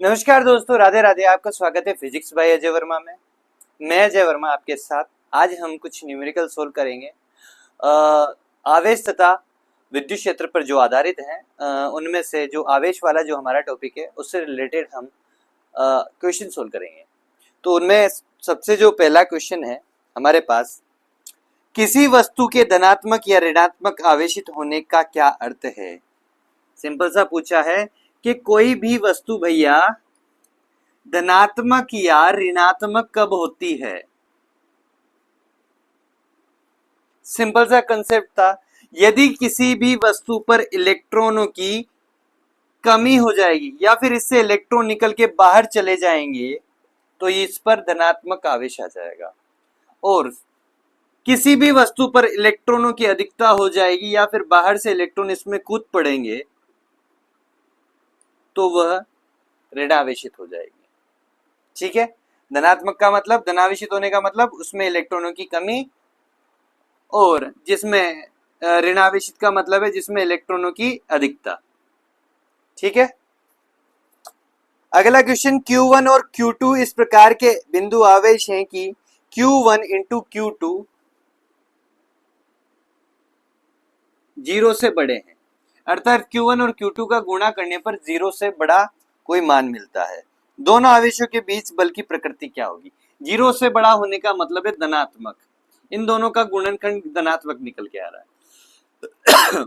नमस्कार दोस्तों, राधे राधे। आपका स्वागत है फिजिक्स बाय अजय वर्मा में। मैं अजय वर्मा आपके साथ। आज हम कुछ न्यूमेरिकल सोल्व करेंगे। आवेश तथा विद्युत क्षेत्र पर जो आधारित हैं, उनमें से जो आवेश वाला जो हमारा टॉपिक है उससे रिलेटेड हम क्वेश्चन सोल्व करेंगे। तो उनमें सबसे जो पहला क्वेश्चन है हमारे पास, किसी वस्तु के धनात्मक या ऋणात्मक आवेशित होने का क्या अर्थ है। सिंपल सा पूछा है कि कोई भी वस्तु भैया धनात्मक या ऋणात्मक कब होती है। सिंपल सा कंसेप्ट था, यदि किसी भी वस्तु पर इलेक्ट्रॉनों की कमी हो जाएगी या फिर इससे इलेक्ट्रॉन निकल के बाहर चले जाएंगे तो इस पर धनात्मक आवेश आ जाएगा। और किसी भी वस्तु पर इलेक्ट्रॉनों की अधिकता हो जाएगी या फिर बाहर से इलेक्ट्रॉन इसमें कूद पड़ेंगे तो वह ऋणावेशित हो जाएगी। ठीक है, धनात्मक का मतलब, धनावेशित होने का मतलब उसमें इलेक्ट्रॉनों की कमी, और जिसमें ऋणावेशित का मतलब है जिसमें इलेक्ट्रॉनों की अधिकता। ठीक है, अगला क्वेश्चन, Q1 और Q2 इस प्रकार के बिंदु आवेश हैं कि Q1 इंटू Q2 जीरो से बड़े हैं, अर्थात Q1 और Q2 का गुणा करने पर जीरो से बड़ा कोई मान मिलता है। दोनों आवेशों के बीच बल की प्रकृति क्या होगी। जीरो से बड़ा होने का मतलब है धनात्मक, इन दोनों का गुणनखंड धनात्मक निकल के आ रहा है।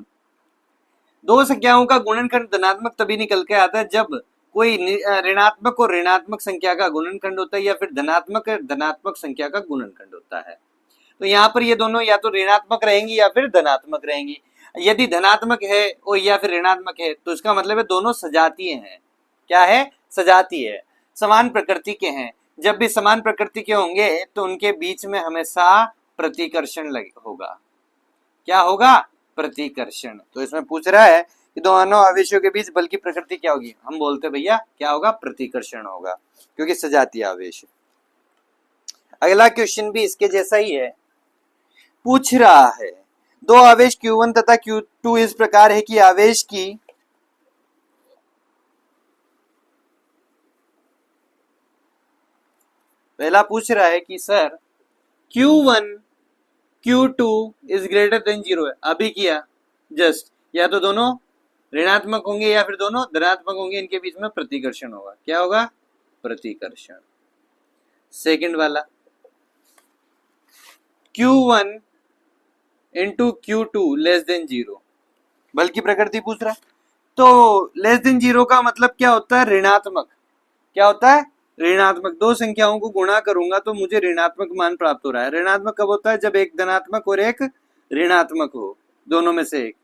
दो संख्याओं का गुणनखंड धनात्मक तभी निकल के आता है जब कोई ऋणात्मक और ऋणात्मक संख्या का गुणनखंड होता है या फिर धनात्मक संख्या का गुणनखंड होता है। तो यहाँ पर ये दोनों या तो ऋणात्मक रहेंगी या फिर धनात्मक रहेंगी। यदि धनात्मक है और या फिर ऋणात्मक है तो इसका मतलब है दोनों सजातीय हैं। क्या है? सजातीय है, समान प्रकृति के हैं। जब भी समान प्रकृति के होंगे तो उनके बीच में हमेशा प्रतिकर्षण होगा। क्या होगा? प्रतिकर्षण। तो इसमें पूछ रहा है कि दोनों आवेशों के बीच बल की प्रकृति क्या होगी। हम बोलते भैया क्या होगा? प्रतिकर्षण होगा, क्योंकि सजातीय आवेश। अगला क्वेश्चन भी इसके जैसा ही है, पूछ रहा है दो आवेश Q1 तथा Q2 इस प्रकार है कि आवेश की पहला पूछ रहा है कि sir Q1 Q2 is greater than zero है। अभी किया जस्ट, या तो दोनों ऋणात्मक होंगे या फिर दोनों धनात्मक होंगे, इनके बीच में प्रतिकर्षण होगा। क्या होगा? प्रतिकर्षण। सेकंड वाला, Q1 into Q2 less than zero, बल की प्रकृति पूछ रहा है। तो लेस देन जीरो का मतलब क्या होता है? ऋणात्मक। क्या होता है? ऋणात्मक। दो संख्याओं को गुणा करूंगा तो मुझे ऋणात्मक मान प्राप्त हो रहा है। ऋणात्मक कब होता है? जब एक धनात्मक और एक ऋणात्मक हो, दोनों में से एक।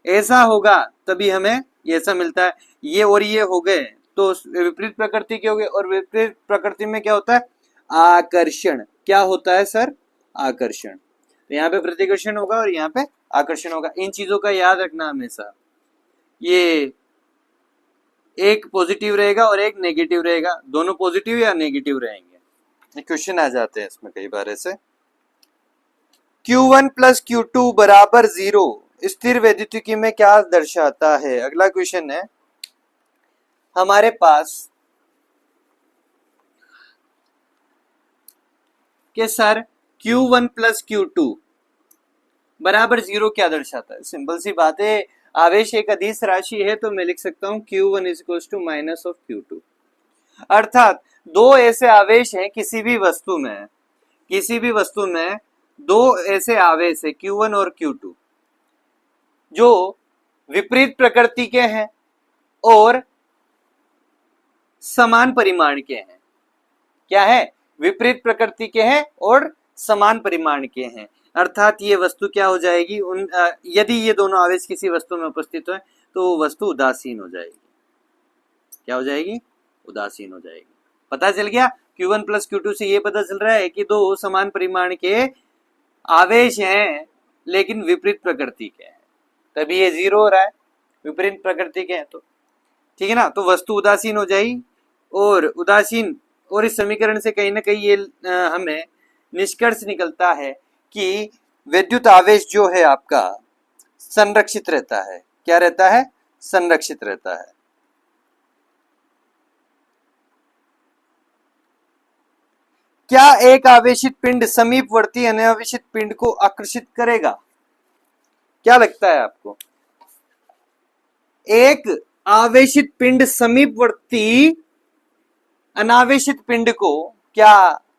ऐसा होगा तभी हमें ऐसा मिलता है। ये और ये हो गए तो विपरीत प्रकृति के हो गए, और विपरीत प्रकृति में क्या होता है? आकर्षण। क्या होता है सर? आकर्षण। तो यहाँ पे प्रतिकर्षण होगा और यहाँ पे आकर्षण होगा। इन चीजों का याद रखना हमेशा। ये एक पॉजिटिव रहेगा और एक नेगेटिव रहेगा, दोनों पॉजिटिव या नेगेटिव रहेंगे। क्वेश्चन आ जाते हैं इसमें कई बार ऐसे। Q1 प्लस Q2 बराबर जीरो स्थिर वैद्युतिकी में क्या दर्शाता है। अगला क्वेश्चन है हमारे पास कि सर Q1 प्लस Q2 बराबर जीरो क्या दर्शाता है। सिंपल सी बात है, आवेश एक अदिश राशि है तो मैं लिख सकता हूं Q1 is equal to minus of Q2। अर्थात दो ऐसे आवेश हैं किसी भी वस्तु में दो ऐसे आवेश है Q1 और Q2 जो विपरीत प्रकृति के हैं और समान परिमाण के हैं। क्या है? विपरीत प्रकृति के हैं और समान परिमाण के हैं। अर्थात ये वस्तु क्या हो जाएगी, यदि ये दोनों आवेश किसी वस्तु में उपस्थित है तो वस्तु उदासीन हो जाएगी। क्या हो जाएगी? उदासीन हो जाएगी। पता चल गया? Q1 प्लस Q2 से ये पता चल रहा है कि दो समान परिमाण के आवेश हैं लेकिन विपरीत प्रकृति के हैं, तभी ये जीरो हो रहा है। विपरीत प्रकृति के हैं तो ठीक है ना। तो वस्तु उदासीन हो जाएगी, और उदासीन, और इस समीकरण से कहीं ना कहीं ये हमें निष्कर्ष निकलता है कि विद्युत आवेश जो है आपका संरक्षित रहता है। क्या रहता है? संरक्षित रहता है। क्या एक आवेशित पिंड समीपवर्ती अनावेशित पिंड को आकर्षित करेगा? क्या लगता है आपको? एक आवेशित पिंड समीपवर्ती अनावेशित पिंड को क्या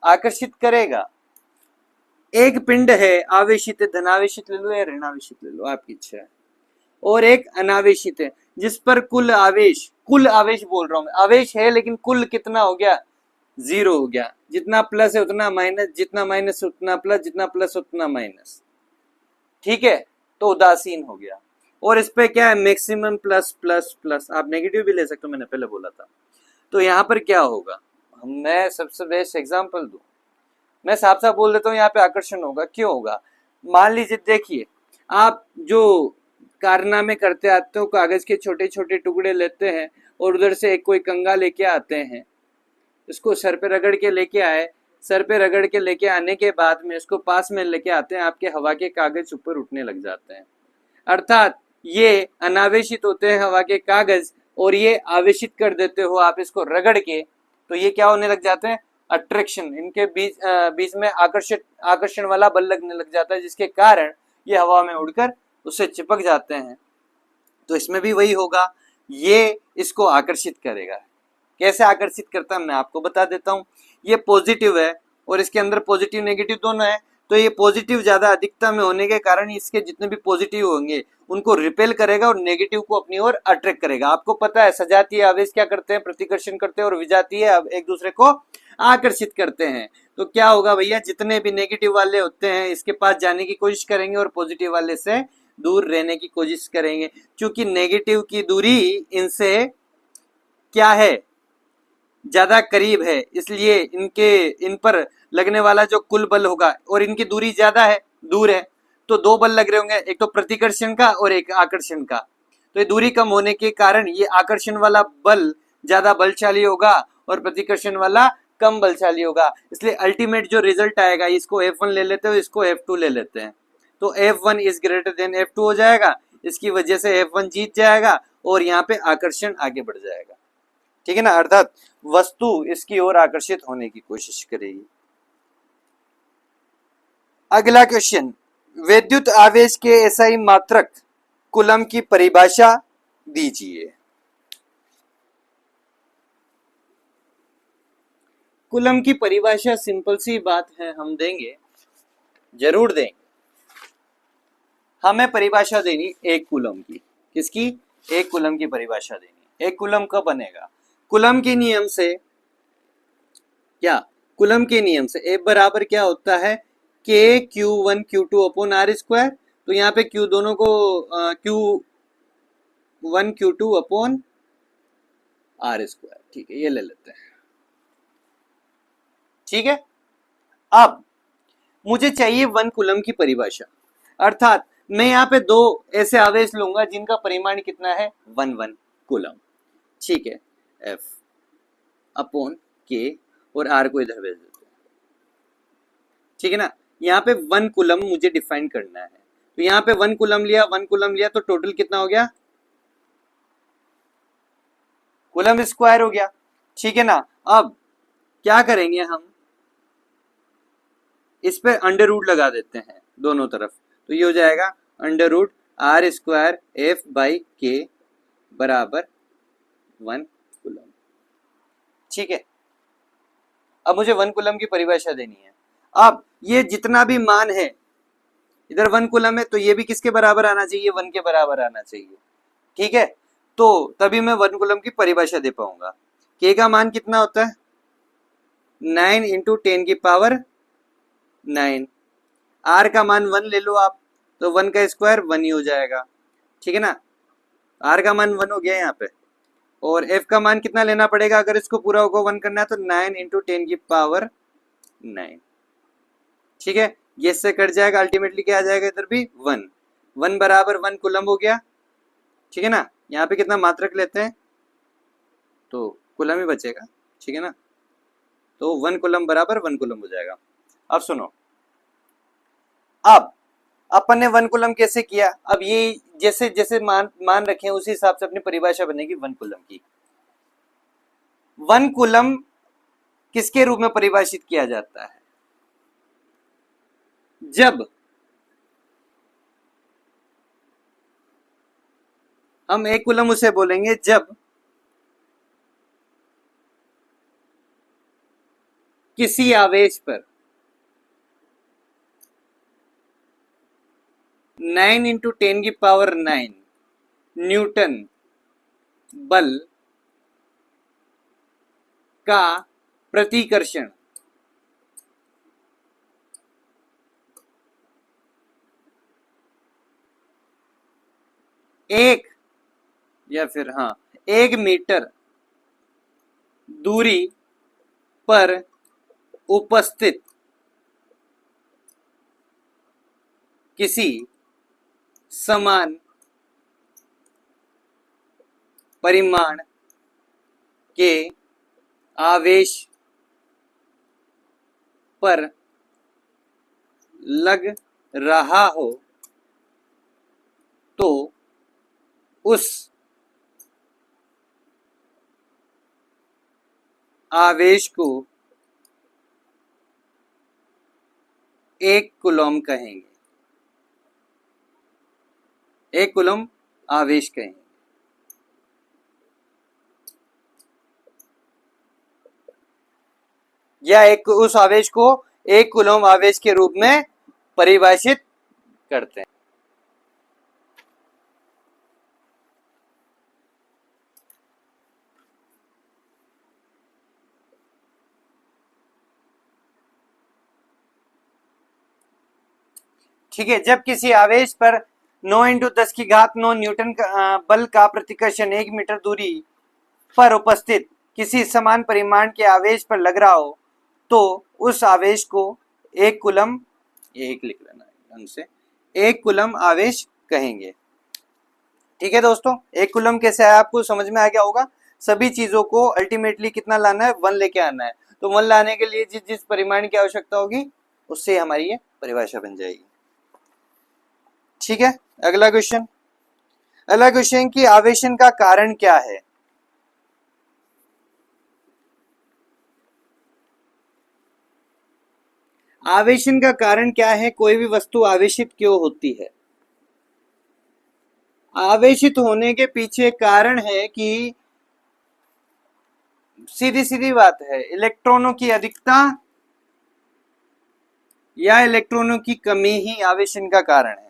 आकर्षित करेगा? एक पिंड है आवेशित है, धनावेशित ले लो या ऋणावेशित ले लो, आपकी इच्छा है, और एक अनावेशित है जिस पर कुल आवेश बोल रहा हूं मैं, आवेश है लेकिन कुल कितना हो गया? 0 हो गया। जितना प्लस है उतना माइनस, जितना माइनस उतना प्लस, जितना प्लस उतना माइनस। ठीक है, तो उदासीन हो गया। और इस पे क्या है? मैक्सिमम प्लस प्लस प्लस, आप नेगेटिव भी ले सकते हो, मैंने पहले बोला था। तो यहां पर क्या होगा? मैं सबसे बेस्ट एग्जांपल दूं, मैं साफ साफ बोल देता हूँ, यहाँ पे आकर्षण होगा। क्यों होगा? मान लीजिए, देखिए, आप जो कारनामे करते आते हो, कागज के छोटे छोटे टुकड़े लेते हैं और उधर से एक कोई कंगा लेके आते हैं, इसको सर पे रगड़ के लेके आए, सर पे रगड़ के लेके आने के बाद में इसको पास में लेके आते हैं, आपके हवा के कागज ऊपर उठने लग जाते हैं। अर्थात ये अनावेशित होते हैं हवा के कागज, और ये आवेशित कर देते हो आप इसको रगड़ के, तो ये क्या होने लग जाते हैं? अट्रैक्शन, इनके बीच में आकर्षण वाला बल लगने लग जाता है, जिसके कारण ये हवा में उड़कर उससे चिपक जाते हैं। तो इसमें भी वही होगा, ये इसको आकर्षित करेगा। कैसे आकर्षित करता है मैं आपको बता देता हूं। ये पॉजिटिव है और इसके अंदर पॉजिटिव नेगेटिव दोनों है, तो ये पॉजिटिव ज्यादा अधिकता में होने के कारण इसके जितने भी पॉजिटिव होंगे उनको रिपेल करेगा और नेगेटिव को अपनी ओर अट्रैक्ट करेगा। आपको पता है सजातीय आवेश क्या करते हैं? प्रतिकर्षण करते हैं, और विजातीय एक दूसरे को आकर्षित करते हैं। तो क्या होगा भैया? जितने भी नेगेटिव वाले होते हैं इसके पास जाने की कोशिश करेंगे और पॉजिटिव वाले से दूर रहने की कोशिश करेंगे, क्योंकि नेगेटिव की दूरी इनसे क्या है? ज्यादा करीब है, इसलिए इन पर लगने वाला जो कुल बल होगा, और इनकी दूरी ज्यादा है, दूर है, तो दो बल लग रहे होंगे, एक तो प्रतिकर्षण का और एक आकर्षण का। तो ये दूरी कम होने के कारण ये आकर्षण वाला बल ज्यादा बलशाली होगा और प्रतिकर्षण वाला कम बलशाली होगा। इसलिए अल्टीमेट जो रिजल्ट आएगा, इसको F1 ले लेते हो, इसको F2 ले लेते हैं, तो F1 is greater than F2 हो जाएगा। इसकी वजह से F1 जीत जाएगा और यहाँ पे आकर्षण आगे बढ़ जाएगा। ठीक है ना? अर्थात वस्तु इसकी ओर आकर्षित होने की कोशिश करेगी। अगला क्वेश्चन, विद्युत आवेश के एसआई मात्रक कूलम की परिभाषा दीजिए। कूलम की परिभाषा सिंपल सी बात है, हम देंगे, जरूर देंगे। हमें परिभाषा देनी एक कूलम की। किसकी? एक कूलम की परिभाषा देनी। एक कूलम कब बनेगा? कूलम के नियम से क्या? कूलम के नियम से F बराबर क्या होता है? K Q1 Q2 upon R square. तो यहाँ पे Q दोनों को Q1 Q2 upon R square, ठीक है, ये ले लेते हैं। ठीक है, अब मुझे चाहिए 1 कूलम की परिभाषा, अर्थात मैं यहाँ पे दो ऐसे आवेश लूंगा जिनका परिमाण कितना है? 1 कूलम। ठीक है, F अपॉन K और R को इधर भेज देते हैं। ठीक है ना? यहाँ पे 1 कूलम मुझे डिफाइन करना है, तो यहाँ पे 1 कूलम लिया, 1 कूलम लिया, तो टोटल कितना हो गया? कूलम स्क्वायर हो गया। ठीक है ना? अब क्या करेंगे हम? इस पे अंडर रूट लगा देते हैं दोनों तरफ, तो ये हो जाएगा under root R square F by K बराबर 1 कूलम। ठीक है, अब मुझे 1 कूलम की परिभाषा देनी है। अब ये जितना भी मान है, इधर 1 कूलम है, तो ये भी किसके बराबर आना चाहिए? 1 के बराबर आना चाहिए। ठीक है, तो तभी मैं 1 कूलम की परिभाषा दे पाऊंगा। K का मान कितना होता है? 9 इंटू 10 की पावर 9। R का मान 1 ले लो आप, तो 1 का स्क्वायर 1 ही हो जाएगा। ठीक है ना? R का मान 1 हो गया यहाँ पे, और F का मान कितना लेना पड़ेगा अगर इसको पूरा होगा 1 करना है? तो 9 इंटू 10 की पावर 9। ठीक है, ये से कट जाएगा, अल्टीमेटली क्या आ जाएगा? इधर भी 1 बराबर 1 कूलम हो गया। ठीक है ना? यहाँ पे कितना मात्रक लेते हैं? तो कूलम ही बचेगा। ठीक है ना? तो 1 कूलम बराबर 1 कूलम हो जाएगा। अब सुनो, अब अपन ने 1 कूलम कैसे किया? अब ये जैसे जैसे मान रखे उसी हिसाब से अपनी परिभाषा बनेगी 1 कूलम की। 1 कूलम किसके रूप में परिभाषित किया जाता है? जब हम एक कूलम उसे बोलेंगे जब किसी आवेश पर 9 इंटू 10 की पावर 9 न्यूटन बल का प्रतिकर्षण एक या फिर एक मीटर दूरी पर उपस्थित किसी समान परिमाण के आवेश पर लग रहा हो तो उस आवेश को एक कूलम कहेंगे। एक कूलम आवेश कहेंगे। या उस आवेश को एक कूलम आवेश के रूप में परिभाषित करते हैं। ठीक है, जब किसी आवेश पर 9 इंटू 10 की घात 9 न्यूटन बल का प्रतिकर्षण 1 मीटर दूरी पर उपस्थित किसी समान परिमाण के आवेश पर लग रहा हो तो उस आवेश को एक कूलम, एक लिख लेना ढंग से, एक कूलम आवेश कहेंगे। ठीक है दोस्तों, एक कूलम कैसे आया आपको समझ में आ गया होगा। सभी चीजों को अल्टीमेटली कितना लाना है, 1 लेके आना है। तो 1 लाने के लिए जिस जिस परिमाण की आवश्यकता होगी उससे हमारी ये परिभाषा बन जाएगी। ठीक है, अगला क्वेश्चन कि आवेशन का कारण क्या है? आवेशन का कारण क्या है? कोई भी वस्तु आवेशित क्यों होती है? आवेशित होने के पीछे कारण है कि सीधी सीधी बात है, इलेक्ट्रॉनों की अधिकता या इलेक्ट्रॉनों की कमी ही आवेशन का कारण है।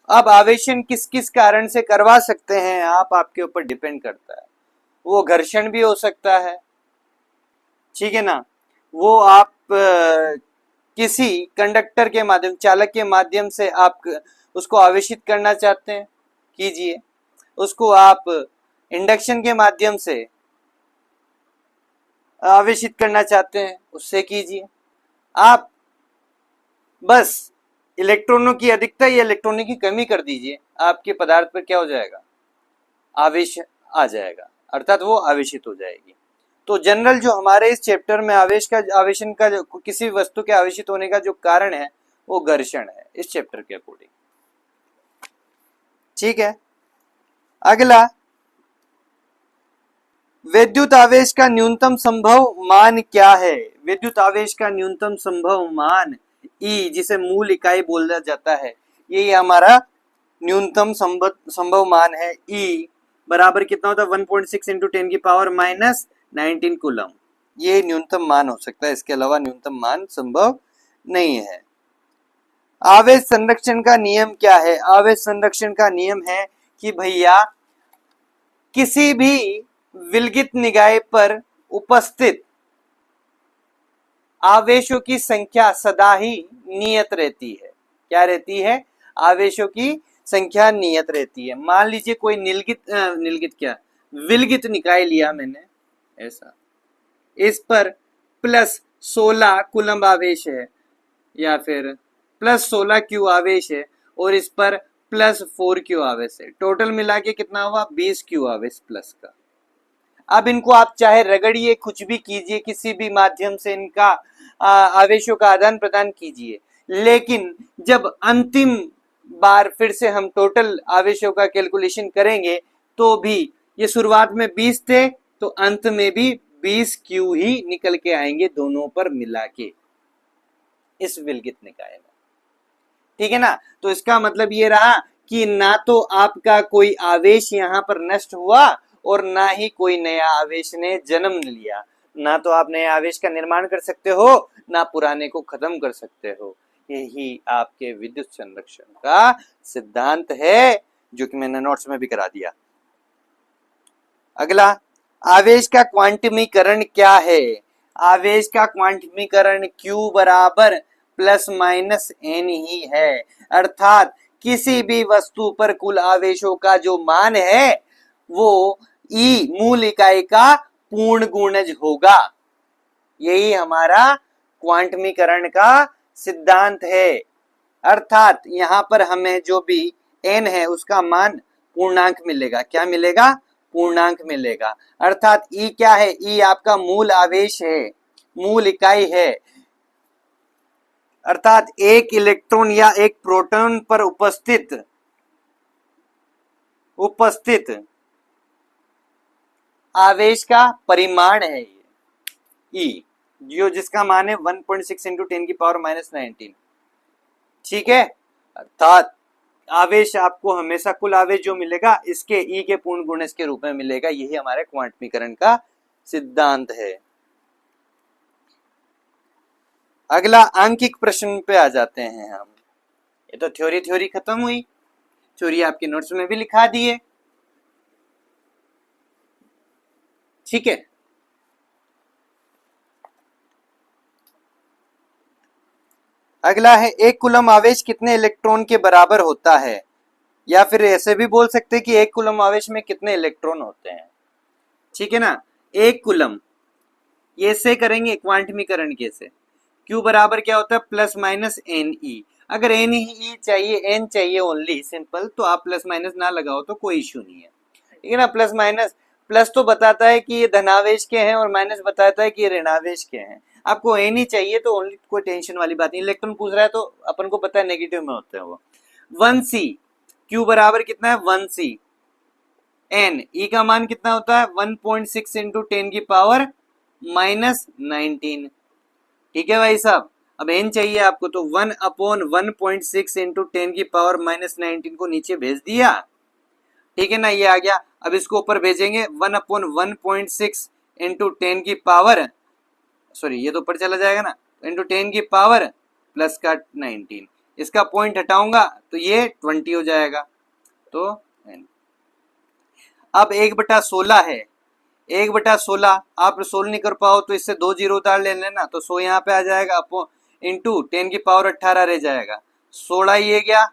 अब आवेशन किस किस कारण से करवा सकते हैं आप, आपके ऊपर डिपेंड करता है। वो घर्षण भी हो सकता है, ठीक है ना, वो आप किसी कंडक्टर के माध्यम, चालक के माध्यम से आप उसको आवेशित करना चाहते हैं, कीजिए। उसको आप इंडक्शन के माध्यम से आवेशित करना चाहते हैं, उससे कीजिए। आप बस इलेक्ट्रॉनों की अधिकता या इलेक्ट्रॉनों की कमी कर दीजिए, आपके पदार्थ पर क्या हो जाएगा? आवेश आ जाएगा, अर्थात वो आवेशित हो जाएगी। तो जनरल जो हमारे इस चैप्टर में आवेशन का किसी वस्तु के आवेशित होने का जो कारण है वो घर्षण है, इस चैप्टर के अकॉर्डिंग। ठीक है, अगला, विद्युत आवेश का न्यूनतम संभव मान क्या है? विद्युत आवेश का न्यूनतम संभव मान E, जिसे मूल इकाई बोला जाता है, ये हमारा न्यूनतम संभव मान है। E बराबर कितना होता है? 1.6 इंटू 10 की पावर -19 कूलम। ये न्यूनतम मान हो सकता है, इसके अलावा न्यूनतम मान संभव नहीं है। आवेश संरक्षण का नियम क्या है? आवेश संरक्षण का नियम है कि भैया किसी भी विलगित निकाय पर उपस्थित आवेशों की संख्या सदा ही नियत रहती है। क्या रहती है? आवेशों की संख्या नियत रहती है। मान लीजिए कोई विलगित निकाय लिया मैंने, ऐसा, इस पर +16 कूलम्ब आवेश है या फिर +16 क्यू आवेश है और इस पर +4 क्यू आवेश है। टोटल मिला के कितना हुआ? 20 क्यू आवेश प्लस का। अब इनको आप चाहे रगड़िए, कुछ भी कीजिए, किसी भी माध्यम से इनका आवेशों का आदान प्रदान कीजिए, लेकिन जब अंतिम बार फिर से हम टोटल आवेशों का कैलकुलेशन करेंगे तो भी ये शुरुआत में 20 थे तो अंत में भी 20 क्यू ही निकल के आएंगे दोनों पर मिला के इस विलगित निकाय में। ठीक है ना। तो इसका मतलब ये रहा कि ना तो आपका कोई आवेश यहां पर नष्ट हुआ और ना ही कोई नया आवेश ने जन्म लिया। ना तो आप नए आवेश का निर्माण कर सकते हो, ना पुराने को खत्म कर सकते हो। यही आपके विद्युत संरक्षण का सिद्धांत है, जो कि मैंने नोट्स में भी करा दिया। अगला, आवेश का क्वांटमीकरण क्या है? आवेश का क्वांटमीकरण Q बराबर प्लस माइनस n ही है, अर्थात किसी भी वस्तु पर कुल आवेशों का जो मान है वो E मूल इकाई का पूर्ण गुणज होगा। यही हमारा क्वांटमीकरण का सिद्धांत है। अर्थात यहां पर हमें जो भी n है उसका मान पूर्णांक मिलेगा। क्या मिलेगा? पूर्णांक मिलेगा। अर्थात E क्या है? E आपका मूल आवेश है, मूल इकाई है। अर्थात एक इलेक्ट्रॉन या एक प्रोटॉन पर उपस्थित आवेश का परिमाण है ये E, जो जिसका मान है 1.6 इंटू 10 की पावर माइनस 19। ठीक है। अर्थात आवेश आपको हमेशा कुल आवेश जो मिलेगा इसके E के पूर्ण गुणज के रूप में मिलेगा। यही हमारे क्वांटमीकरण का सिद्धांत है। अगला आंकिक प्रश्न पे आ जाते हैं हम। ये तो थ्योरी खत्म हुई, थ्योरी आपके नोट्स में भी लिखा दिए। ठीक है। अगला है, एक कूलम आवेश कितने इलेक्ट्रॉन के बराबर होता है? या फिर ऐसे भी बोल सकते हैं कि एक कूलम आवेश में कितने इलेक्ट्रॉन होते हैं। ठीक है ना। एक कूलम, ये से करेंगे क्वांटमीकरण के से। Q बराबर क्या होता है? Plus minus N E. अगर एन ही चाहिए, एन चाहिए ओनली सिंपल, तो आप प्लस माइनस ना लगाओ तो कोई इश्यू नहीं है। ठीक है ना। प्लस माइनस, प्लस तो बताता है कि ये धनावेश के हैं और माइनस बताता है कि ये ऋणावेश के हैं। आपको एन ही चाहिए तो ओनली, कोई टेंशन वाली बात नहीं। इलेक्ट्रॉन पूछ रहा है तो अपन को पता है नेगेटिव में होते हैं वो। 1C, Q बराबर कितना है? 1C। एन, ई का मान कितना होता है? 1.6 इंटू 10 की पावर माइनस 19। ठीक है भाई साहब। अब एन चाहिए आपको तो 1/1.6 इंटू 10 की पावर माइनस 19 को नीचे भेज दिया। ठीक है ना, ये आ गया। अब इसको ऊपर भेजेंगे 1/1.6 इंटू 10 की पावर, सॉरी ये तो ऊपर चला जाएगा ना, इंटू 10 की पावर प्लस का 19। इसका पॉइंट हटाऊंगा तो ये 20 हो जाएगा। तो अब 1/16 है, 1/16 आप सोल्व नहीं कर पाओ तो इससे 2 जीरो उतार ले लेना, तो 100 यहाँ पे आ जाएगा इंटू 10 की पावर 18 रह जाएगा। 16 ये गया,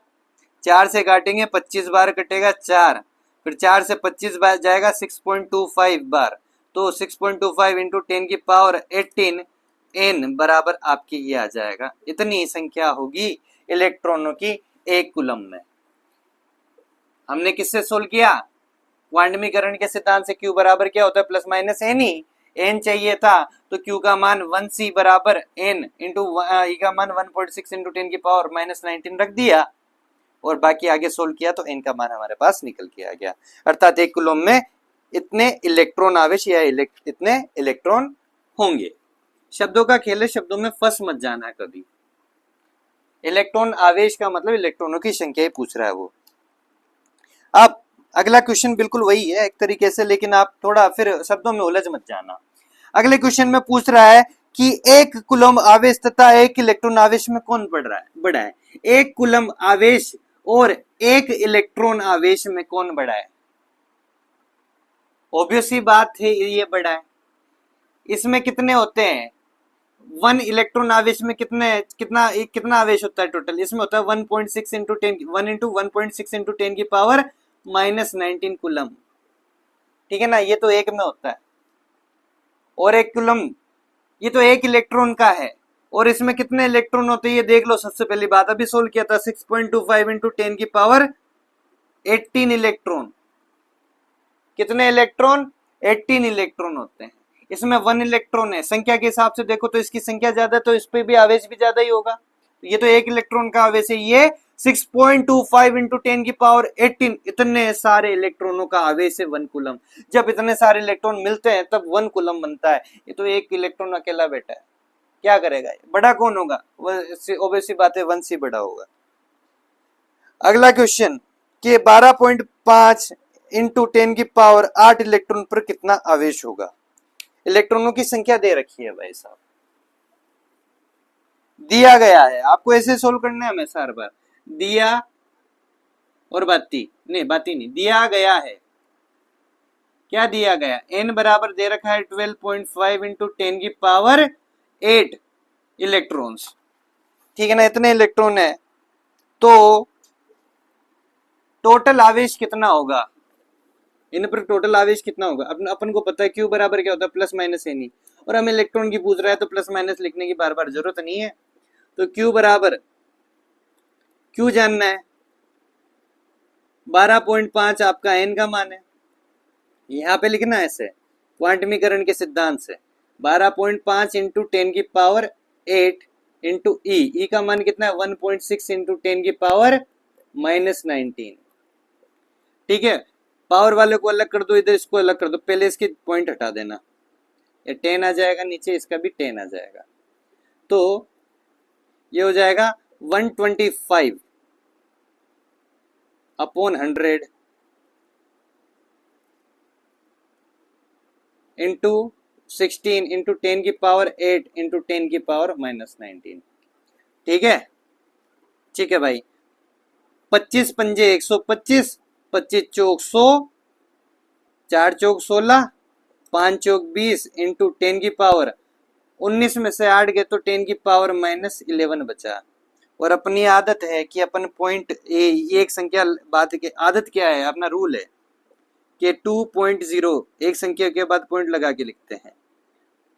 4 से काटेंगे 25 बार कटेगा 4, फिर 4 से 25 बार जाएगा 6.25 बार, तो 6.25 इंटू 10 की पावर 18 n बराबर आपकी ये आ जाएगा। इतनी संख्या होगी इलेक्ट्रॉनों की एक कूलम में। हमने किससे सोल्व किया? क्वांटमीकरण के सिद्धांत से Q बराबर क्या होता है? प्लस माइनस एन ही। n चाहिए था तो Q का मान 1C बराबर n इंटू E का मान 1.6 इंटू 10 की पावर माइनस 19 रख दिया और बाकी आगे सोल्व किया तो n का मान हमारे पास निकल के आ गया। अर्थात एक कूलम में इतने इलेक्ट्रॉन आवेश या इतने इलेक्ट्रॉन होंगे। शब्दों का खेल है, शब्दों में फंस मत जाना कभी। इलेक्ट्रॉन आवेश का मतलब इलेक्ट्रॉनों की संख्या ही पूछ रहा है वो। अब अगला क्वेश्चन बिल्कुल वही है एक तरीके से, लेकिन आप थोड़ा फिर शब्दों में उलझ मत जाना। अगले क्वेश्चन में पूछ रहा है कि एक कूलम आवेश तथा एक इलेक्ट्रॉन आवेश में कौन बड़ा है? एक कूलम आवेश और एक इलेक्ट्रॉन आवेश में कौन बड़ा है? ऑब्वियस सी बात है ये बड़ा है। इसमें कितने होते हैं? 1 इलेक्ट्रॉन आवेश में कितना आवेश होता है टोटल? इसमें होता है 1.6 इंटू 10, 1 इंटू 1.6 इंटू 10 की पावर माइनस 19 कूलम। ठीक है ना, ये तो एक में होता है। और एक कूलम, ये तो एक इलेक्ट्रॉन का है, और इसमें कितने इलेक्ट्रॉन होते हैं ये देख लो। सबसे पहली बात अभी सोल्व किया था, 6.25 इंटू 10 की पावर 18 इलेक्ट्रॉन। कितने इलेक्ट्रॉन? 18 इलेक्ट्रॉन होते हैं। इसमें 1 इलेक्ट्रॉन है, संख्या के हिसाब से देखो तो इसकी संख्या ज्यादा है तो इस पे भी आवेश भी ज्यादा ही होगा। ये तो एक इलेक्ट्रॉन का आवेश है, ये 6.25 इंटू 10⁻18 इतने सारे इलेक्ट्रॉनों का आवेश है 1 कूलम। जब इतने सारे इलेक्ट्रॉन मिलते हैं तब 1 कूलम बनता है। ये तो एक इलेक्ट्रॉन अकेला बैठा है, क्या करेगा? बड़ा कौन होगा? ऑब्वियसली बात है 1 से बड़ा होगा। अगला क्वेश्चन कि 12.5 इंटू 10⁸8 इलेक्ट्रॉन पर कितना आवेश होगा? इलेक्ट्रॉनों की संख्या दे रखी है भाई साहब, दिया गया है, आपको ऐसे सोल्व करना है हमेशा हर बार। दिया और बाती नहीं, दिया गया है। क्या दिया गया? n बराबर दे रखा है 12.5 इंटू 10⁸8 इलेक्ट्रॉन्स, ठीक है ना? इतने इलेक्ट्रॉन है तो टोटल आवेश कितना होगा? इन पर टोटल आवेश कितना होगा? अपन को पता है Q बराबर क्या होता है, प्लस माइनस एन, और हमें इलेक्ट्रॉन की पूछ रहा है तो प्लस माइनस लिखने की बार बार जरूरत नहीं है। तो Q बराबर, Q जानना है, 12.5 आपका n का मान है, यहां पे लिखना है ऐसे क्वांटमीकरण के सिद्धांत से। 12.5 इंटू 10⁸8 इंटू ई का मान कितना है? 1.6 इंटू 10⁻−19। ठीक है, पावर वाले को अलग कर दो, इधर इसको अलग कर दो, पहले इसके पॉइंट हटा देना, ये 10 आ जाएगा नीचे, इसका भी 10 आ जाएगा, तो ये हो जाएगा 125 अपॉन 100 इंटू 16 इंटू 10⁸8 इंटू 10⁻−19। ठीक है, ठीक है भाई। 25 पंजे 125, 25 चौक 100, 4 चौक 16, 5 चौक 20 इंटू 10⁻19 में से 8 गए तो 10⁻−11 बचा। और अपनी आदत है कि अपन पॉइंट एक संख्या बात के आदत क्या है, अपना रूल है कि 2.0 एक संख्या के बाद पॉइंट लगा के लिखते हैं,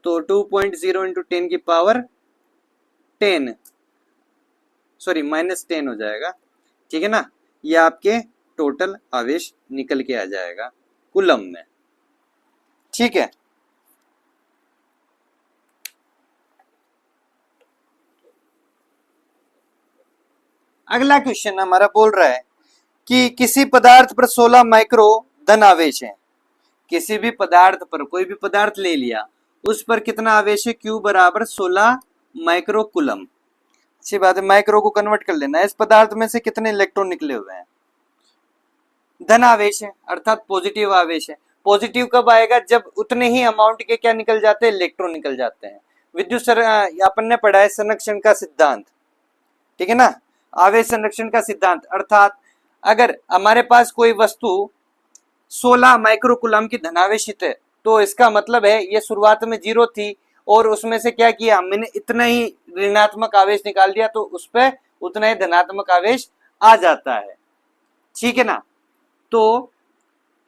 तो 2.0 इंटू 10⁻10 सॉरी -10 हो जाएगा, ठीक है ना? ये आपके टोटल आवेश निकल के आ जाएगा कूलम में, ठीक है। अगला क्वेश्चन हमारा बोल रहा है कि किसी पदार्थ पर 16 माइक्रो धन आवेश है। किसी भी पदार्थ पर, कोई भी पदार्थ ले लिया, उस पर कितना आवेश है? Q बराबर 16 माइक्रो कूलम। अच्छी बात है, माइक्रो को कन्वर्ट कर लेना। इस पदार्थ में से कितने इलेक्ट्रॉन निकले हुए हैं? धन आवेश है, अर्थात पॉजिटिव आवेश है। पॉजिटिव कब आएगा? जब उतने ही अमाउंट के क्या निकल जाते हैं? इलेक्ट्रॉन निकल जाते हैं। विद्युत अपन ने पढ़ा है संरक्षण का सिद्धांत, ठीक है ना? आवेश संरक्षण का सिद्धांत, अर्थात अगर हमारे पास कोई वस्तु 16 माइक्रोकूलम की धनावेशित है तो इसका मतलब है ये शुरुआत में 0 थी और उसमें से क्या किया मैंने, इतना ही ऋणात्मक आवेश निकाल दिया तो उस पर उतना ही धनात्मक आवेश आ जाता है, ठीक है ना? तो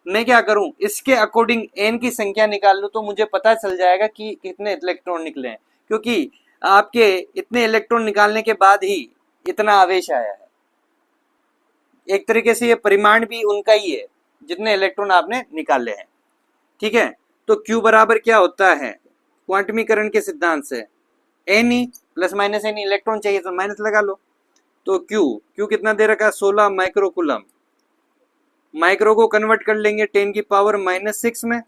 मैं क्या करूं, इसके अकॉर्डिंग n की संख्या निकाल लूं तो मुझे पता चल जाएगा कि कितने इलेक्ट्रॉन निकले हैं, क्योंकि आपके इतने इलेक्ट्रॉन निकालने के बाद ही इतना आवेश आया है। एक तरीके से ये परिमाण भी उनका ही है जितने इलेक्ट्रॉन आपने निकाले हैं, ठीक है। तो Q बराबर क्या होता है क्वांटमीकरण के सिद्धांत से? n plus minus n, electron चाहिए तो माइनस लगा लो। तो Q कितना दे रखा? 16 माइक्रोकूलम। माइक्रो को कन्वर्ट कर लेंगे 10⁻6 में,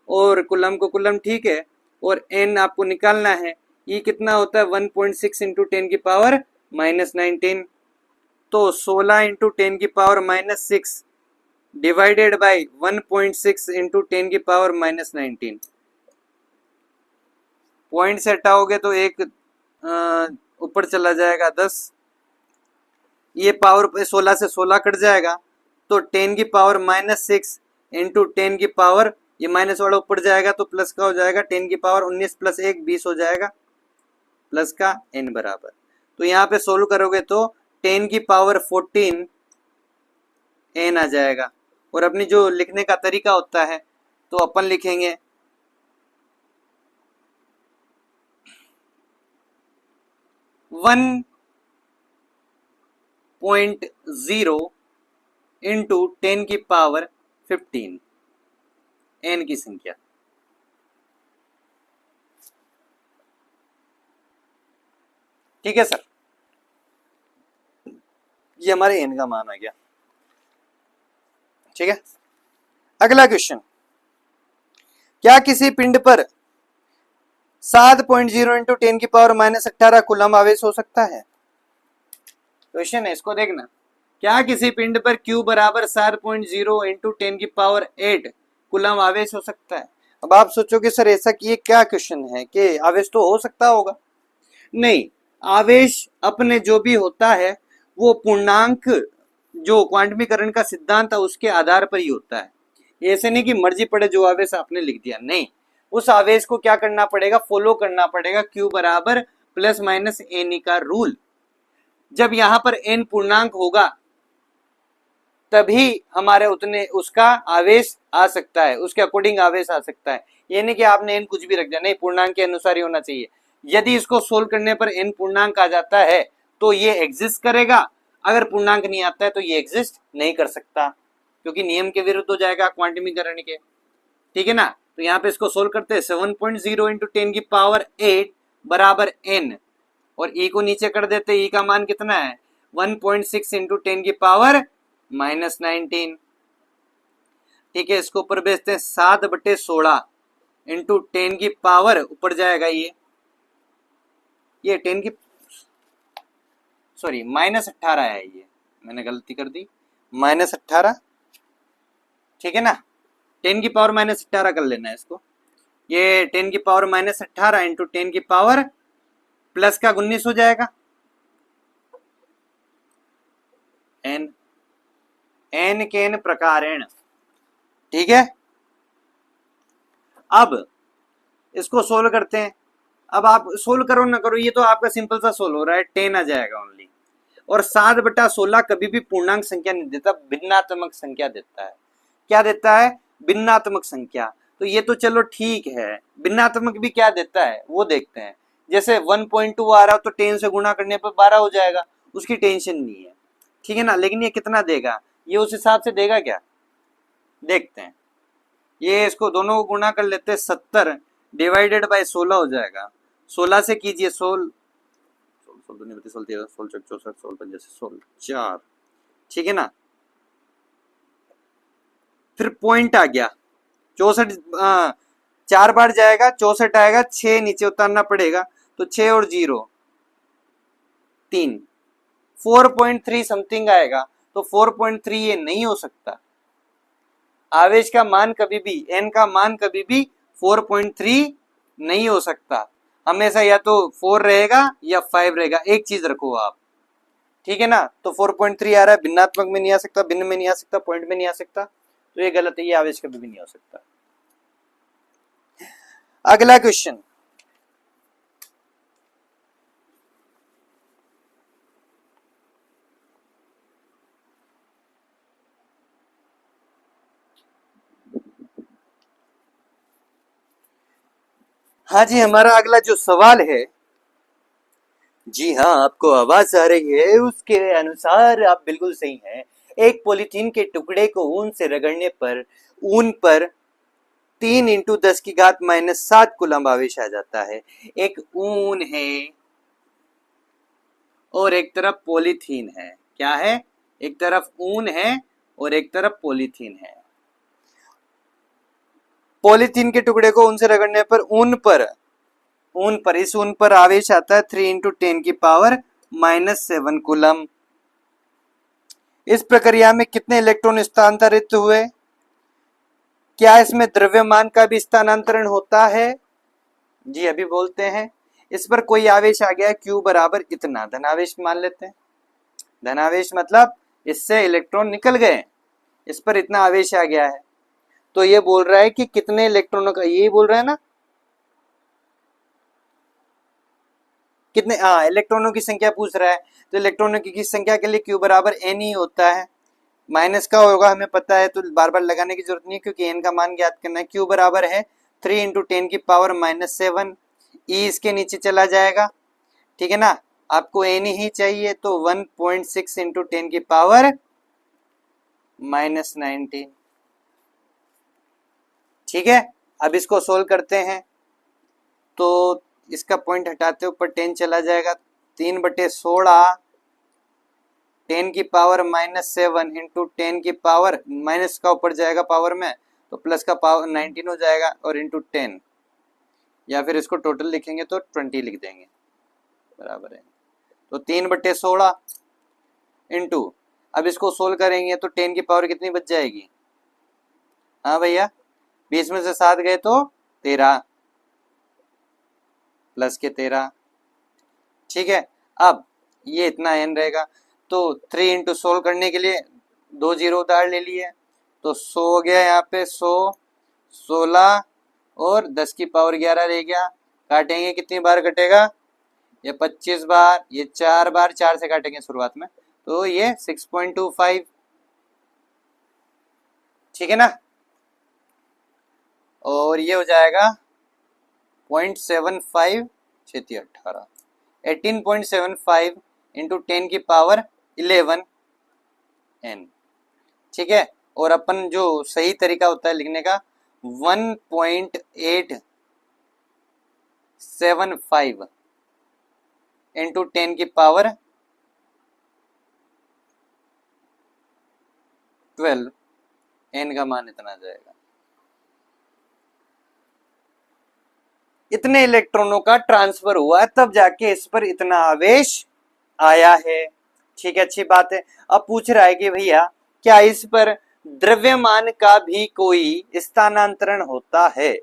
और कुलम को कुलम, ठीक है। और n आपको निकालना है, ये कितना होता है? 1.6 इंटू 10⁻19। तो 16 into 10⁻6 divided by 1.6 into 10⁻19। Point से हटाओगे तो एक ऊपर चला जाएगा 10, ये पावर 16 से 16 कट जाएगा तो 10⁻6 इंटू 10 ये माइनस वाला ऊपर जाएगा तो प्लस का हो जाएगा 10⁻19 प्लस 1 20 हो जाएगा, प्लस का n बराबर। तो यहाँ पे सोल्व करोगे तो 10⁻14 n आ जाएगा। और अपनी जो लिखने का तरीका होता है तो अपन लिखेंगे 1.0 इंटू 10⁻15 n की संख्या। ठीक है सर, ये हमारे n का मान आ गया। ठीक है, अगला क्वेश्चन, क्या किसी पिंड पर 7.0 इंटू 10 की पावर -18 कूलम आवेश हो सकता है? क्वेश्चन है, इसको देखना। क्या किसी पिंड पर Q बराबर 7.0 इंटू 10 की पावर 8 कूलम आवेश हो सकता है? अब आप सोचोगे सर ऐसा कि ये क्या क्वेश्चन है कि आवेश तो हो सकता होगा। नहीं, आवेश अपने जो भी होता है वो पूर्णांक, जो क्वांटमीकरण का सिद्धांत है उसके आधार पर ही होता है। ऐसे नहीं कि मर्जी पड़े जो आवेश आपने लिख दिया, नहीं, उस आवेश को क्या करना पड़ेगा, फॉलो करना पड़ेगा Q बराबर प्लस माइनस एन का रूल। जब यहां पर n पूर्णांक होगा तभी हमारे उतने उसका आवेश आ सकता है, उसके अकॉर्डिंग आवेश आ सकता है। ये नहीं कि आपने n कुछ भी रख दिया, नहीं, पूर्णांक के अनुसार ही होना चाहिए। यदि इसको सोल्व करने पर n पूर्णांक आ जाता है तो ये एग्जिस्ट करेगा, अगर पूर्णांक नहीं आता है तो ये एग्जिस्ट नहीं कर सकता, क्योंकि नियम के विरुद्ध हो जाएगा क्वांटमीकरण के। ठीक है ना, तो यहाँ पे इसको सोल्व करते हैं। 7.0 इंटू 10 की पावर 8 बराबर n, और e को नीचे कर देते, e का मान कितना है 1.6 इंटू 10 की पावर -19। ठीक है, इसको ऊपर भेजते हैं 7/16 इंटू 10 की पावर, ऊपर जाएगा ये 10 की सॉरी -18 है, ये मैंने गलती कर दी, -18। ठीक है ना, 10 की पावर -18 कर लेना है इसको। ये 10 की पावर -18 इंटू 10 की पावर प्लस का 19 हो जाएगा n के n प्रकारेण। ठीक है, अब इसको सोल्व करते हैं। अब आप सोल्व करो ना करो, ये तो आपका सिंपल सा सोल्व हो रहा है, 10 आ जाएगा ओनली। और 7/16 कभी भी पूर्णांक संख्या नहीं देता, भिन्नात्मक संख्या देता है। क्या देता है? भिन्नात्मक संख्या। तो ये तो चलो ठीक है, भिन्नात्मक भी क्या देता है वो देखते हैं। जैसे 1.2 आ रहा हो तो 10 से गुणा करने पर 12 हो जाएगा, उसकी टेंशन नहीं है। ठीक है ना, लेकिन ये कितना देगा, ये उस हिसाब से देगा क्या, देखते हैं। ये इसको दोनों को गुणा कर लेते हैं, 70 डिवाइडेड बाय 16 हो जाएगा। 16 से कीजिए 16 ठीक है ना। फिर पॉइंट आ गया 64, 4 बार जाएगा 64 आएगा, 6 नीचे उतारना पड़ेगा, तो 6 और 0 3, 4.3 समथिंग आएगा। तो 4.3 ये नहीं हो सकता। आवेश का मान कभी भी, n का मान कभी भी 4.3 नहीं हो सकता, हमेशा या तो 4 रहेगा या 5 रहेगा, एक चीज रखो आप। ठीक है ना, तो 4.3 आ रहा है, भिन्नात्मक में नहीं आ सकता, भिन्न में नहीं आ सकता, पॉइंट में नहीं आ सकता, तो ये गलत है, ये आवेश कभी भी नहीं हो सकता। अगला क्वेश्चन, हाँ जी, हमारा अगला जो सवाल है, जी हाँ, आपको आवाज आ रही है, उसके अनुसार आप बिल्कुल सही हैं। एक पॉलीथीन के टुकड़े को ऊन से रगड़ने पर ऊन पर 3 इंटू 10 की घात -7 कूलम आवेश आ जाता है। एक ऊन है और एक तरफ पॉलीथीन है। क्या है? एक तरफ ऊन है और एक तरफ पॉलीथीन है। पॉलीथीन के टुकड़े को ऊन से रगड़ने पर इस ऊन पर आवेश आता है 3 इंटू 10 की पावर -7 कूलम। इस प्रक्रिया में कितने इलेक्ट्रॉन स्थानांतरित हुए? क्या इसमें द्रव्यमान का भी स्थानांतरण होता है? जी अभी बोलते हैं। इस पर कोई आवेश आ गया है, Q बराबर इतना, धनावेश मान लेते हैं। धनावेश मतलब इससे इलेक्ट्रॉन निकल गए, इस पर इतना आवेश आ गया है। तो ये बोल रहा है कि कितने इलेक्ट्रॉनों का, यही बोल रहा है ना, कितने, हाँ, इलेक्ट्रॉनों की संख्या पूछ रहा है। तो इलेक्ट्रॉनों की संख्या के लिए Q बराबर n ही होता है। माइनस का होगा हमें पता है, तो बार बार लगाने की जरूरत नहीं है, क्योंकि n का मान ज्ञात करना है। Q बराबर है 3 इंटू 10 की पावर -7। E इसके नीचे चला जाएगा। ठीक है ना, आपको n ही चाहिए, तो 1.6 इंटू 10 की पावर -19। ठीक है, अब इसको सोल्व करते हैं, तो इसका पॉइंट हटाते ऊपर 10 चला जाएगा, 3/16 10 की पावर -7 इंटू 10 की पावर, माइनस का ऊपर जाएगा पावर में तो प्लस का पावर 19 हो जाएगा, और इंटू 10, या फिर इसको टोटल लिखेंगे तो 20 लिख देंगे, बराबर है। तो 3/16 इंटू, अब इसको सोल्व करेंगे तो 10 की पावर कितनी बच जाएगी? हाँ भैया, 20 में से 7 गए तो 13, प्लस के 13, ठीक है। अब ये इतना n रहेगा, तो 3 इंटू सोल्व करने के लिए 2 जीरो उधार ले लिए, तो 100 हो गया यहाँ पे, 100, 16 और 10 की पावर 11 रह गया। काटेंगे कितनी बार कटेगा? ये 25 बार, ये 4 बार, 4 से काटेंगे शुरुआत में, तो ये 6.25, ठीक है ना। और ये हो जाएगा 0.75, 18, 18.75 इंटू 10 की पावर 11 n, ठीक है। और अपन जो सही तरीका होता है लिखने का 1.875 इंटू 10 की पावर 12, n का मान इतना जाएगा। इतने इलेक्ट्रॉनों का ट्रांसफर हुआ तब जाके इस पर इतना आवेश आया है, ठीक है, अच्छी बात है। अब पूछ रहा है कि भैया क्या इस पर द्रव्यमान का भी कोई स्थानांतरण होता है?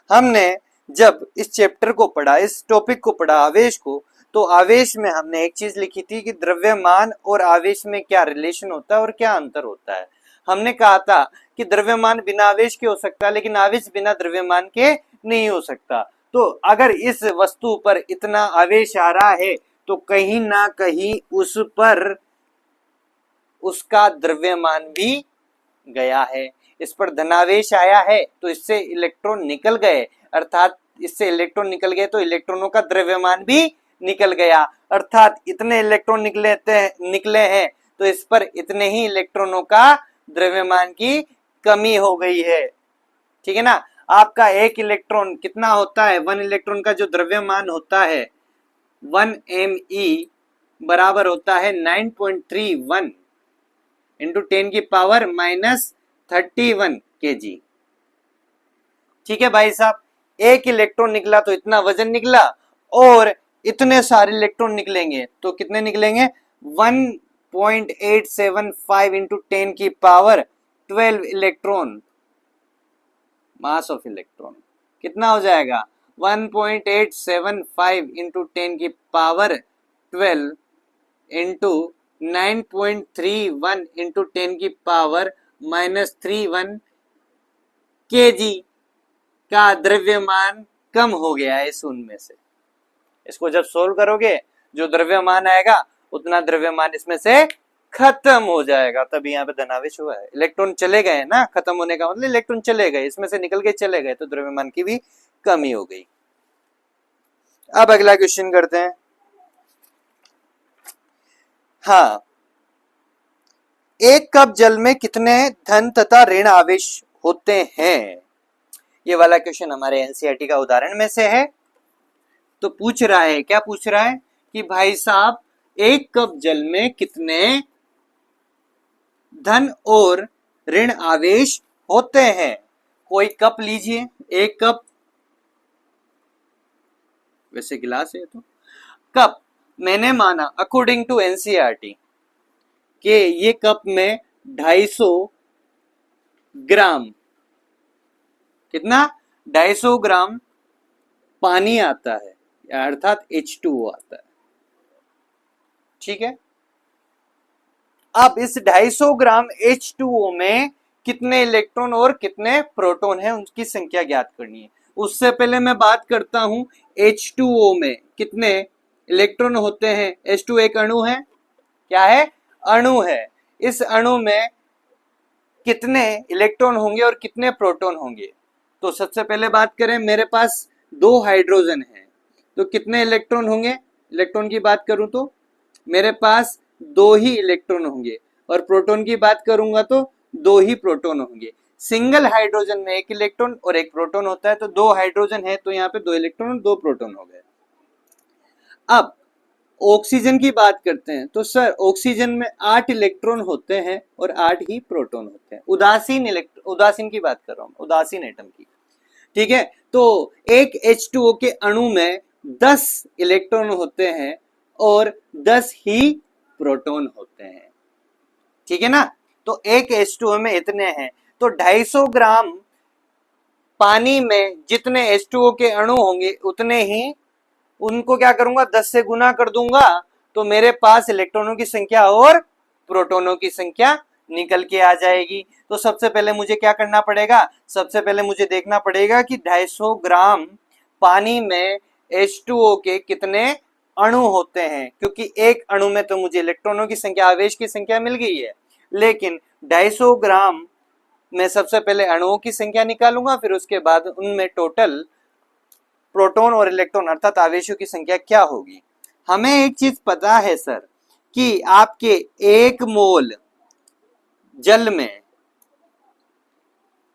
हमने जब इस चैप्टर को पढ़ा, इस टॉपिक को पढ़ा आवेश को, तो आवेश में हमने एक चीज लिखी थी कि द्रव्यमान और आवेश में क्या रिलेशन होता है और क्या अंतर होता है। हमने कहा था कि द्रव्यमान बिना आवेश के हो सकता है, लेकिन आवेश बिना द्रव्यमान के नहीं हो सकता। तो अगर इस वस्तु पर इतना आवेश आ रहा है तो कहीं ना कहीं उस पर उसका द्रव्यमान भी गया है। इस पर धनावेश आया है तो इससे इलेक्ट्रॉन निकल गए, अर्थात इससे इलेक्ट्रॉन निकल गए तो इलेक्ट्रॉनों का द्रव्यमान भी निकल गया, अर्थात इतने इलेक्ट्रॉन निकले हैं तो इस पर इतने ही इलेक्ट्रॉनों का द्रव्यमान की कमी हो गई है, ठीक है ना। आपका एक इलेक्ट्रॉन कितना होता है? 1 इलेक्ट्रॉन का जो द्रव्यमान होता है 1 Me बराबर होता है 9.31 इंटू 10 की पावर -31 kg, ठीक है भाई साहब। एक इलेक्ट्रॉन निकला तो इतना वजन निकला, और इतने सारे इलेक्ट्रॉन निकलेंगे तो कितने निकलेंगे? 1.875 इंटू 10 की power 12 electron, mass of electron कितना हो जाएगा? 1.875 इंटू 10 की पावर 12 इंटू 9.31 इंटू 10 की पावर -31 kg का द्रव्यमान कम हो गया है इस उनमें से। इसको जब सोल्व करोगे जो द्रव्यमान आएगा उतना द्रव्यमान इसमें से खत्म हो जाएगा, तभी यहाँ पे धनावेश हुआ है। इलेक्ट्रॉन चले गए ना, खत्म होने का मतलब इलेक्ट्रॉन चले गए, इसमें से निकल के चले गए तो द्रव्यमान की भी कमी हो गई। अब अगला क्वेश्चन करते हैं। हाँ, एक कप जल में कितने धन तथा ऋण आवेश होते हैं? ये वाला क्वेश्चन हमारे एनसीईआरटी का उदाहरण में से है। तो पूछ रहा है, क्या पूछ रहा है कि भाई साहब एक कप जल में कितने धन और ऋण आवेश होते हैं? कोई कप लीजिए, एक कप, वैसे गिलास है तो कप, मैंने माना अकॉर्डिंग टू एनसीईआरटी कि ये कप में 250 ग्राम, कितना? 250 ग्राम पानी आता है, अर्थात H2O आता है, ठीक है। अब इस 250 ग्राम H2O में कितने इलेक्ट्रॉन और कितने प्रोटॉन हैं उनकी संख्या ज्ञात करनी है। उससे पहले मैं बात करता हूं H2O में कितने इलेक्ट्रॉन होते हैं। H2 एक अणु है, क्या है? अणु है। इस अणु में कितने इलेक्ट्रॉन होंगे और कितने प्रोटॉन होंगे? तो सबसे पहले बात करें, मेरे पास 2 हाइड्रोजन है तो कितने इलेक्ट्रॉन होंगे? इलेक्ट्रॉन की बात करूं तो मेरे पास 2 ही इलेक्ट्रॉन होंगे, और प्रोटॉन की बात करूंगा तो 2 ही प्रोटॉन होंगे। सिंगल हाइड्रोजन में 1 इलेक्ट्रॉन और 1 प्रोटॉन होता है, तो 2 हाइड्रोजन है तो यहाँ पे 2 इलेक्ट्रॉन और 2 प्रोटॉन हो गए। अब ऑक्सीजन की बात करते हैं तो सर ऑक्सीजन में 8 इलेक्ट्रॉन होते हैं और 8 ही प्रोटॉन होते हैं। उदासीन की बात कर रहा हूं, उदासीन एटम की। ठीक है, तो एक H2O के अणु में 10 इलेक्ट्रॉन होते हैं और 10 ही प्रोटॉन होते हैं। ठीक है ना, तो एक H2O में इतने हैं, तो 250 ग्राम पानी में जितने H2O के अणु होंगे उतने ही, उनको क्या करूंगा 10 से गुना कर दूंगा, तो मेरे पास इलेक्ट्रॉनों की संख्या और प्रोटॉनों की संख्या निकल के आ जाएगी। तो सबसे पहले मुझे क्या करना पड़ेगा, सबसे पहले मुझे देखना पड़ेगा कि 250 ग्राम पानी में H2O के कितने अणु होते हैं, क्योंकि एक अणु में तो मुझे इलेक्ट्रॉनों की संख्या, आवेश की संख्या मिल गई है, लेकिन 250 ग्राम में सबसे पहले अणुओं की संख्या निकालूंगा, फिर उसके बाद उनमें टोटल प्रोटॉन और इलेक्ट्रॉन अर्थात आवेशों की संख्या क्या होगी। हमें एक चीज पता है सर कि आपके 1 मोल जल में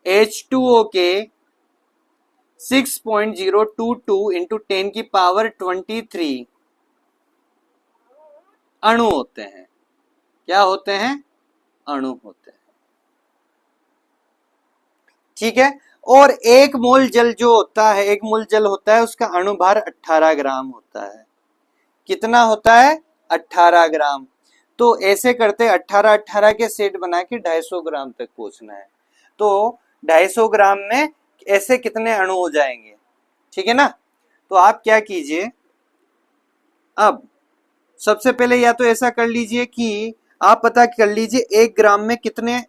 H2O के 6.022 इंटू 10 की पावर 23 अणु होते हैं। क्या होते हैं, अणु होते हैं। ठीक है, और 1 मोल जल जो होता है, 1 मोल जल होता है, उसका अणुभार 18 ग्राम होता है। कितना होता है, 18 ग्राम। तो ऐसे करते 18 के सेट बना के 250 ग्राम तक पहुंचना है। तो 250 ग्राम में ऐसे कितने अणु हो जाएंगे, ठीक है ना। तो आप क्या कीजिए, अब सबसे पहले या तो ऐसा कर लीजिए कि आप पता कर लीजिए 1 ग्राम में कितने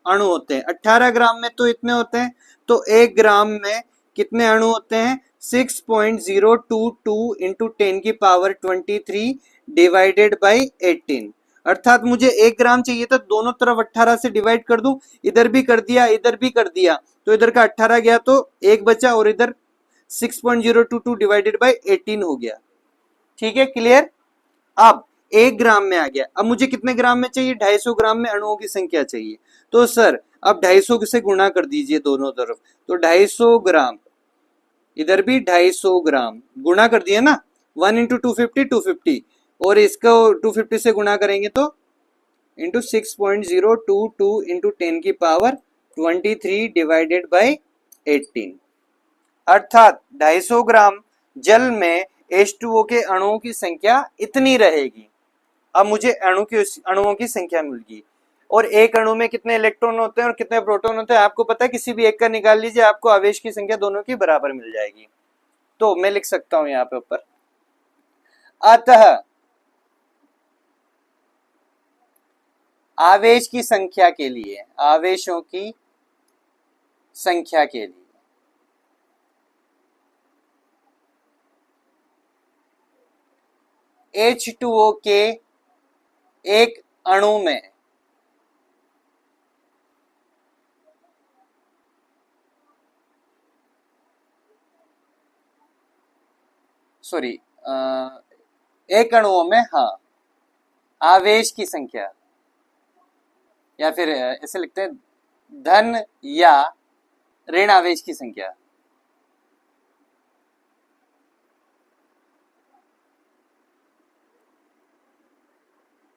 अणु होते हैं। 18 ग्राम में तो इतने होते हैं, तो 1 ग्राम में कितने अणु होते हैं, 6.022 इंटू 10 की पावर 23 डिवाइडेड बाई 18। अर्थात मुझे 1 ग्राम चाहिए था, दोनों तरफ 18 से डिवाइड कर दूं, इधर भी कर दिया इधर भी कर दिया, तो इधर का 18 गया तो 1 बचा और इधर 6.022 डिवाइडेड बाई 18 हो गया। ठीक है, क्लियर। अब 1 ग्राम में आ गया, अब मुझे कितने ग्राम में चाहिए, 250 ग्राम में अणुओं की संख्या चाहिए। तो सर अब 250 से गुणा कर दीजिए दोनों तरफ, तो 250 ग्राम, इधर भी 250 ग्राम, गुणा कर दिया ना, 1 इंटू 250 250, और इसको 250 से गुणा करेंगे तो इंटू 6.022 इंटू 10 की पावर 23 डिवाइडेड बाई 18। अर्थात 250 ग्राम जल में H2O के अणुओं की संख्या इतनी रहेगी। अब मुझे अणुओं की संख्या मिल गई, और एक अणु में कितने इलेक्ट्रॉन होते हैं और कितने प्रोटॉन होते हैं आपको पता है, किसी भी एक का निकाल लीजिए, आपको आवेश की संख्या दोनों की बराबर मिल जाएगी। तो मैं लिख सकता हूं यहां पे ऊपर, अतः आवेश की संख्या के लिए, आवेशों की संख्या के लिए H2O के एक अणु में सॉरी एक अणुओं में, हाँ, आवेश की संख्या, या फिर ऐसे लिखते हैं धन या ऋण आवेश की संख्या,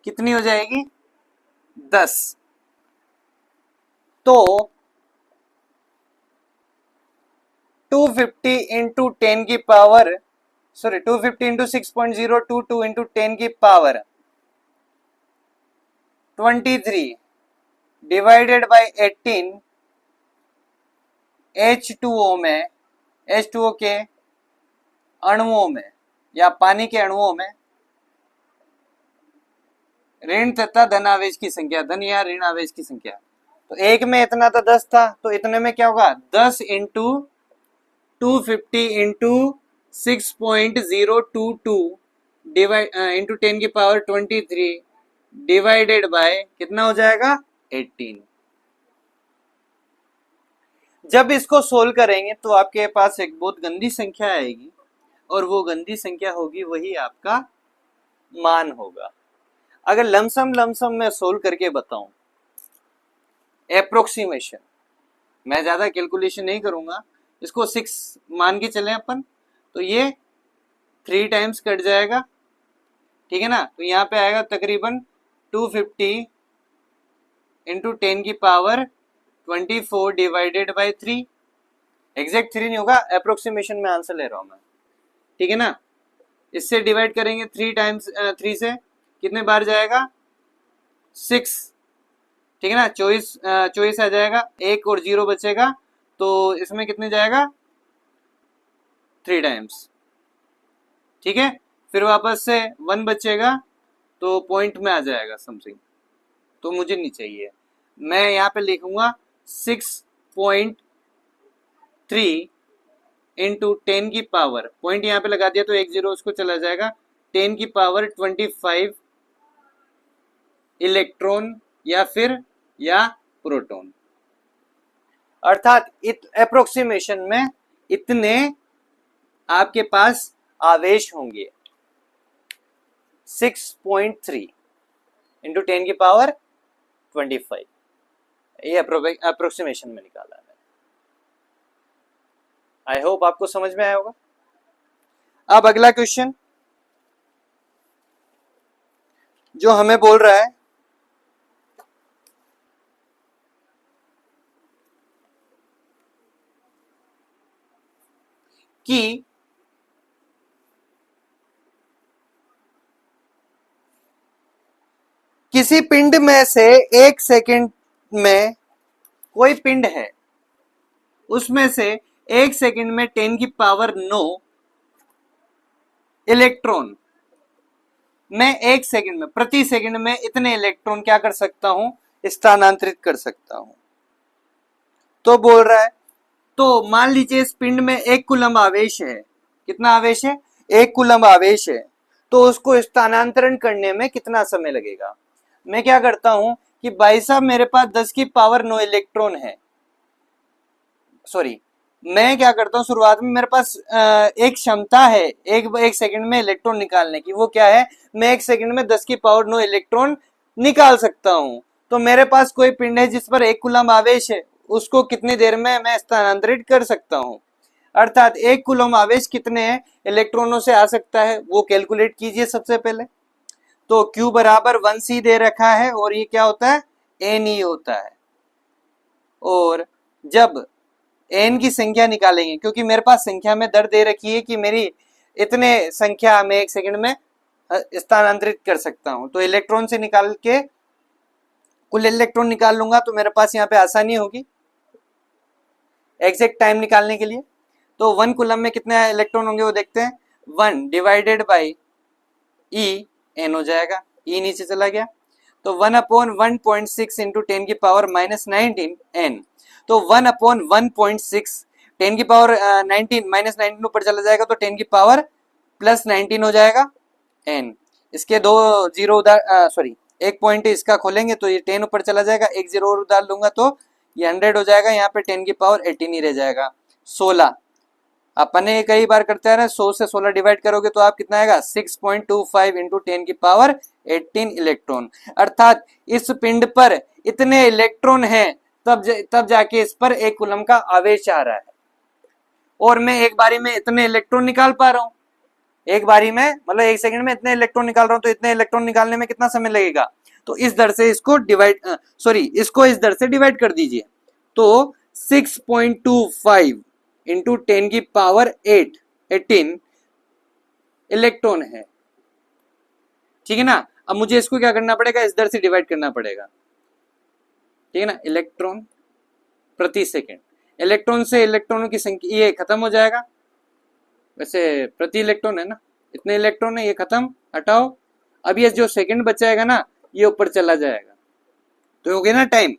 कितनी हो जाएगी, 10। तो 250 इंटू 10 की पावर, सॉरी 250 इंटू 6.022 इंटू 10 की पावर 23 डिवाइडेड बाई 18 H2O में, H2O के अणुओं में या पानी के अणुओं में ऋण तथा धन आवेश की संख्या, धन या ऋण आवेश की संख्या। तो एक में इतना था 10 था, तो इतने में क्या होगा, 10 इंटू 250 इंटू 6.022 डिवाइड इंटू 10 की पावर 23 डिवाइडेड बाय कितना हो जाएगा, 18। जब इसको सोल्व करेंगे तो आपके पास एक बहुत गंदी संख्या आएगी, और वो गंदी संख्या होगी वही आपका मान होगा। अगर लमसम मैं सोल्व करके बताऊं, एप्रोक्सीमेशन, मैं ज्यादा कैलकुलेशन नहीं करूंगा, इसको 6 मान के चले अपन, तो ये 3 टाइम्स कट जाएगा, ठीक है ना। तो यहाँ पे आएगा तकरीबन 250 इंटू 10 की पावर 24 डिवाइडेड बाई 3। एग्जैक्ट 3 नहीं होगा, अप्रोक्सीमेशन में आंसर ले रहा हूं मैं, ठीक है ना। इससे डिवाइड करेंगे 3 टाइम्स 3 से कितने बार जाएगा 6, ठीक है ना। चॉइस आ जाएगा, 1 और 0 बचेगा, तो इसमें कितने जाएगा 3 टाइम्स, ठीक है। फिर वापस से 1 बचेगा तो पॉइंट में आ जाएगा समथिंग, तो मुझे नहीं चाहिए। मैं यहाँ पे लिखूंगा 6.3 इंटू 10 की पावर, पॉइंट यहाँ पे लगा दिया तो 1 0 उसको चला जाएगा, 10 की पावर 25 इलेक्ट्रॉन या प्रोटॉन। अर्थात अप्रोक्सीमेशन में इतने आपके पास आवेश होंगे। 6.3 इंटू 10 की पावर 25, ये अप्रोक्सीमेशन में निकाला है। आई होप आपको समझ में आया होगा। अब अगला क्वेश्चन जो हमें बोल रहा है कि किसी पिंड में से 1 सेकंड में कोई पिंड है, उसमें से 1 सेकंड में 10 की पावर 9 इलेक्ट्रॉन, मैं 1 सेकंड में, प्रति सेकंड में इतने इलेक्ट्रॉन क्या कर सकता हूं, स्थानांतरित कर सकता हूं। तो बोल रहा है, तो मान लीजिए इस पिंड में 1 कूलम आवेश है। कितना आवेश है, 1 कूलम आवेश है, तो उसको स्थानांतरण करने में कितना समय लगेगा। मैं क्या करता हूं कि भाई साहब मेरे पास 10 की पावर 9 इलेक्ट्रॉन है, सॉरी, मैं क्या करता हूं शुरुआत में मेरे पास एक क्षमता है एक सेकंड में इलेक्ट्रॉन निकालने की। वो क्या है, मैं 1 सेकंड में 10 की पावर 9 इलेक्ट्रॉन निकाल सकता हूं। तो मेरे पास कोई पिंड है जिस पर 1 कूलम आवेश है, उसको कितनी देर में मैं स्थानांतरित कर सकता हूं। अर्थात 1 कूलम आवेश कितने इलेक्ट्रॉनों से आ सकता है, वो कैलकुलेट कीजिए सबसे पहले। तो Q बराबर 1C दे रखा है, और ये क्या होता है, Ne होता है। और जब n की संख्या निकालेंगे, क्योंकि मेरे पास संख्या में दर दे रखी है कि मेरी इतने संख्या में 1 सेकंड में स्थानांतरित कर सकता हूं, तो इलेक्ट्रॉन से निकाल के कुल इलेक्ट्रॉन निकाल लूंगा, तो मेरे पास यहाँ पे आसानी होगी एग्जैक्ट टाइम निकालने के लिए। तो 1 कूलम में कितने इलेक्ट्रॉन होंगे वो देखते हैं, 1 डिवाइडेड बाई ई एन हो जाएगा, ई नीचे चला गया, तो 1/1.6 इंटू 10 की पावर -19 एन। तो 1/1.6 10 की पावर 19 -19 ऊपर चला जाएगा, तो 10 की पावर +19 हो जाएगा एन। इसके 2 जीरो उधार, सॉरी 1 पॉइंट इसका खोलेंगे तो ये 10 ऊपर चला जाएगा, 1 0 और उधार लूंगा तो ये 100 हो जाएगा। यहाँ पे 10 की पावर 18 ही रह जाएगा। 16 अपने कई बार करते हैं ना, 100 से 16 डिवाइड करोगे तो आप कितना आएगा 6.25 इंटू 10 की पावर 18 इलेक्ट्रॉन। अर्थात इस पिंड पर इतने इलेक्ट्रॉन हैं, तब जाके इस पर 1 कूलम का आवेश आ रहा है, और मैं एक बारी में इतने इलेक्ट्रॉन निकाल पा रहा हूं। एक बारी में मतलब 1 सेकंड में इतने इलेक्ट्रॉन निकाल रहा हूं, तो इतने इलेक्ट्रॉन निकालने में कितना समय लगेगा। तो इस दर से इसको इसको इस दर से डिवाइड कर दीजिए, तो 6.25 इंटू 10 की पावर 18 इलेक्ट्रॉन है, ठीक है ना। अब मुझे इसको क्या करना पड़ेगा, इस दर से डिवाइड करना पड़ेगा, ठीक है ना। इलेक्ट्रॉन प्रति सेकंड, इलेक्ट्रॉन से इलेक्ट्रॉनों की संख्या ये खत्म हो जाएगा, वैसे प्रति इलेक्ट्रॉन है ना, इतने इलेक्ट्रॉन है, ये खत्म, हटाओ। अब ये जो सेकंड बचाएगा ना, ये ऊपर चला जाएगा, तो हो गया ना टाइम।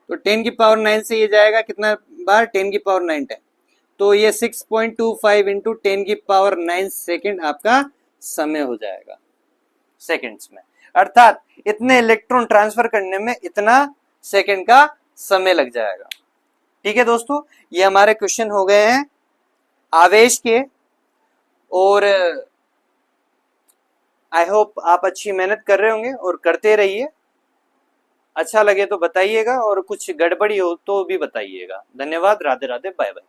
तो 10 की पावर 9 से ये जाएगा कितना बार, 10 की पावर 9 टाइम, तो ये 6.25 इंटू 10 की पावर 9 सेकेंड आपका समय हो जाएगा सेकेंड्स में। अर्थात इतने इलेक्ट्रॉन ट्रांसफर करने में इतना सेकेंड का समय लग जाएगा। ठीक है दोस्तों, ये हमारे क्वेश्चन हो गए हैं आवेश के, और आई होप आप अच्छी मेहनत कर रहे होंगे और करते रहिए। अच्छा लगे तो बताइएगा, और कुछ गड़बड़ी हो तो भी बताइएगा। धन्यवाद, राधे राधे, बाय बाय।